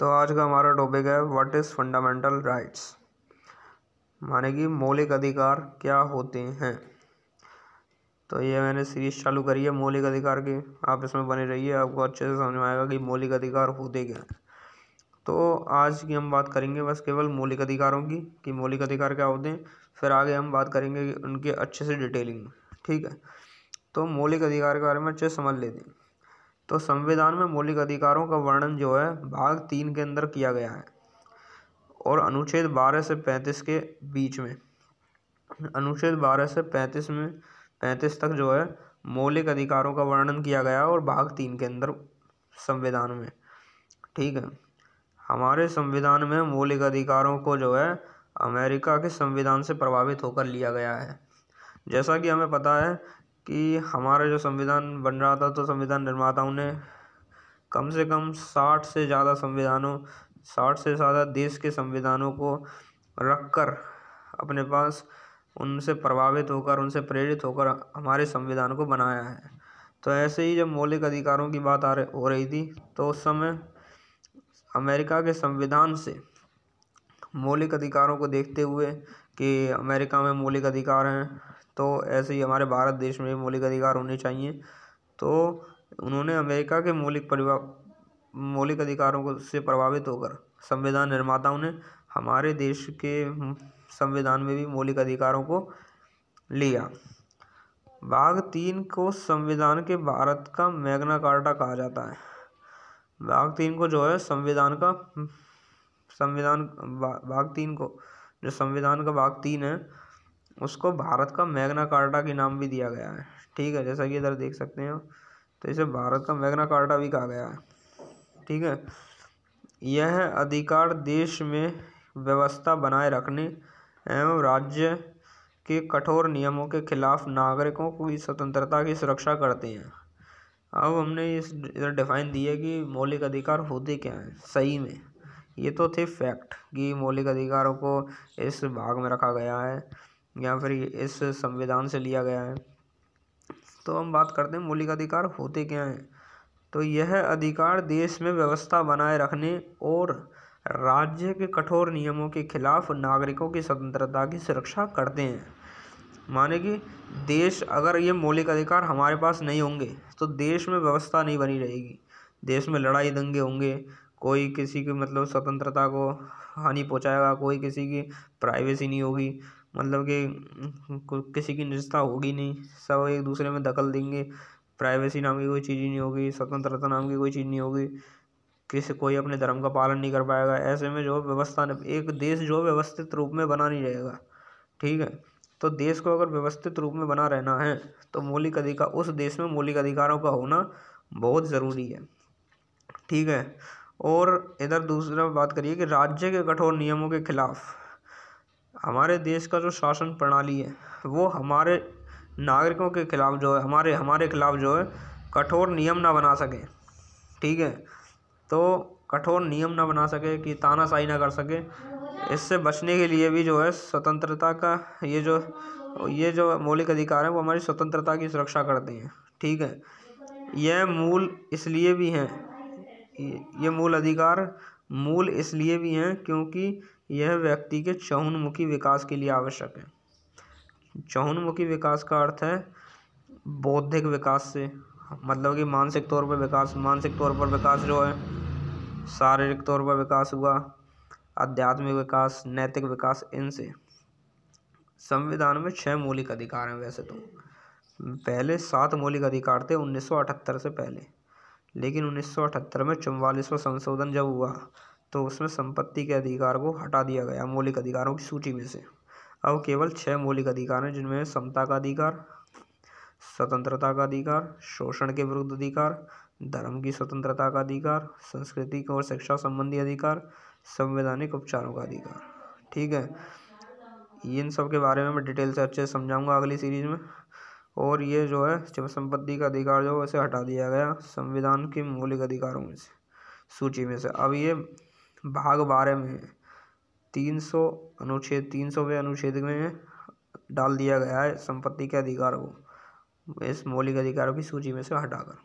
तो आज का हमारा टॉपिक है व्हाट इज़ फंडामेंटल राइट्स, माने कि मौलिक अधिकार क्या होते हैं। तो ये मैंने सीरीज चालू करी है मौलिक अधिकार की, आप इसमें बने रहिए, आपको अच्छे से समझ में आएगा कि मौलिक अधिकार होते क्या हैं। तो आज की हम बात करेंगे बस केवल मौलिक अधिकारों की कि मौलिक अधिकार क्या होते हैं, फिर आगे हम बात करेंगे उनके अच्छे से डिटेलिंग में। ठीक है, तो मौलिक अधिकार के बारे में अच्छे से समझ लेते हैं। तो संविधान में मौलिक अधिकारों का वर्णन जो है भाग 3 के अंदर किया गया है और अनुच्छेद 12 से 35 के बीच में, अनुच्छेद 12 से 35 तक जो है मौलिक अधिकारों का वर्णन किया गया है और भाग 3 के अंदर संविधान में। ठीक है, हमारे संविधान में मौलिक अधिकारों को जो है अमेरिका के संविधान से प्रभावित होकर लिया गया है। जैसा कि हमें पता है कि हमारा जो संविधान बन रहा था, तो संविधान निर्माताओं ने कम से कम 60 से ज़्यादा देश के संविधानों को रखकर अपने पास उनसे प्रभावित होकर, उनसे प्रेरित होकर हमारे संविधान को बनाया है। तो ऐसे ही जब मौलिक अधिकारों की बात हो रही थी, तो उस समय अमेरिका के संविधान से मौलिक अधिकारों को देखते हुए कि अमेरिका में मौलिक अधिकार हैं, तो ऐसे ही हमारे भारत देश में मौलिक अधिकार होने चाहिए। तो उन्होंने अमेरिका के मौलिक अधिकारों को से प्रभावित होकर संविधान निर्माताओं ने हमारे देश के संविधान में भी मौलिक अधिकारों को लिया। भाग 3 को संविधान के भारत का मैग्ना कार्टा कहा जाता है। भाग 3 को जो है भाग 3 को जो संविधान का भाग 3 है, उसको भारत का मैग्ना कार्टा के नाम भी दिया गया है। ठीक है, जैसा कि इधर देख सकते हैं, तो इसे भारत का मैग्ना कार्टा भी कहा गया है। ठीक है, यह अधिकार देश में व्यवस्था बनाए रखने एवं राज्य के कठोर नियमों के खिलाफ नागरिकों की स्वतंत्रता की सुरक्षा करते हैं। अब हमने इधर डिफाइन दी है कि मौलिक अधिकार होते क्या हैं। सही में ये तो थे फैक्ट कि मौलिक अधिकारों को इस भाग में रखा गया है या फिर इस संविधान से लिया गया है। तो हम बात करते हैं मौलिक अधिकार होते क्या हैं। तो यह अधिकार देश में व्यवस्था बनाए रखने और राज्य के कठोर नियमों के खिलाफ नागरिकों की स्वतंत्रता की सुरक्षा करते हैं। माने कि देश, अगर ये मौलिक अधिकार हमारे पास नहीं होंगे तो देश में व्यवस्था नहीं बनी रहेगी, देश में लड़ाई दंगे होंगे, कोई किसी की स्वतंत्रता को हानि पहुंचाएगा, कोई किसी की प्राइवेसी नहीं होगी, कि किसी की निजता होगी नहीं, सब एक दूसरे में दखल देंगे, प्राइवेसी नाम की कोई चीज़ ही नहीं होगी, स्वतंत्रता नाम की कोई चीज़ नहीं होगी, कोई अपने धर्म का पालन नहीं कर पाएगा। ऐसे में जो व्यवस्था, एक देश जो व्यवस्थित रूप में बना नहीं रहेगा। ठीक है, तो देश को अगर व्यवस्थित रूप में बना रहना है तो मौलिक अधिकार, उस देश में मौलिक अधिकारों का होना बहुत ज़रूरी है। ठीक है, और इधर दूसरा बात करिए कि राज्य के कठोर नियमों के खिलाफ हमारे देश का जो शासन प्रणाली है वो हमारे नागरिकों के खिलाफ जो है, हमारे खिलाफ जो है कठोर नियम ना बना सके। ठीक है, तो कठोर नियम ना बना सके कि तानाशाही ना कर सके, इससे बचने के लिए भी जो है स्वतंत्रता का ये जो मौलिक अधिकार है वो हमारी स्वतंत्रता की सुरक्षा करते हैं। ठीक है, यह मूल अधिकार मूल इसलिए भी हैं क्योंकि यह व्यक्ति के चहुंमुखी विकास के लिए आवश्यक है। चहुंमुखी विकास का अर्थ है बौद्धिक विकास से, कि मानसिक तौर पर विकास जो है, शारीरिक तौर पर विकास हुआ, आध्यात्मिक विकास, नैतिक विकास, इनसे। संविधान में 6 मौलिक अधिकार हैं। वैसे तो पहले 7 मौलिक अधिकार थे 1978 से पहले, लेकिन 1978 में 44वां संशोधन जब हुआ तो उसमें संपत्ति के अधिकार को हटा दिया गया मौलिक अधिकारों की सूची में से। अब केवल 6 मौलिक अधिकार हैं, जिनमें समता का अधिकार, स्वतंत्रता का अधिकार, शोषण के विरुद्ध अधिकार, धर्म की स्वतंत्रता का अधिकार, संस्कृति और शिक्षा संबंधी अधिकार, संवैधानिक उपचारों का अधिकार। ठीक है, इन सब के बारे में मैं डिटेल से अच्छे से समझाऊंगा अगली सीरीज में। और ये जो है जब संपत्ति का अधिकार जो है उसे हटा दिया गया संविधान के मौलिक अधिकारों में से, सूची में से। अब ये भाग 12 में 300वें अनुच्छेद में डाल दिया गया है संपत्ति के अधिकार को इस मौलिक अधिकारों की सूची में से हटाकर।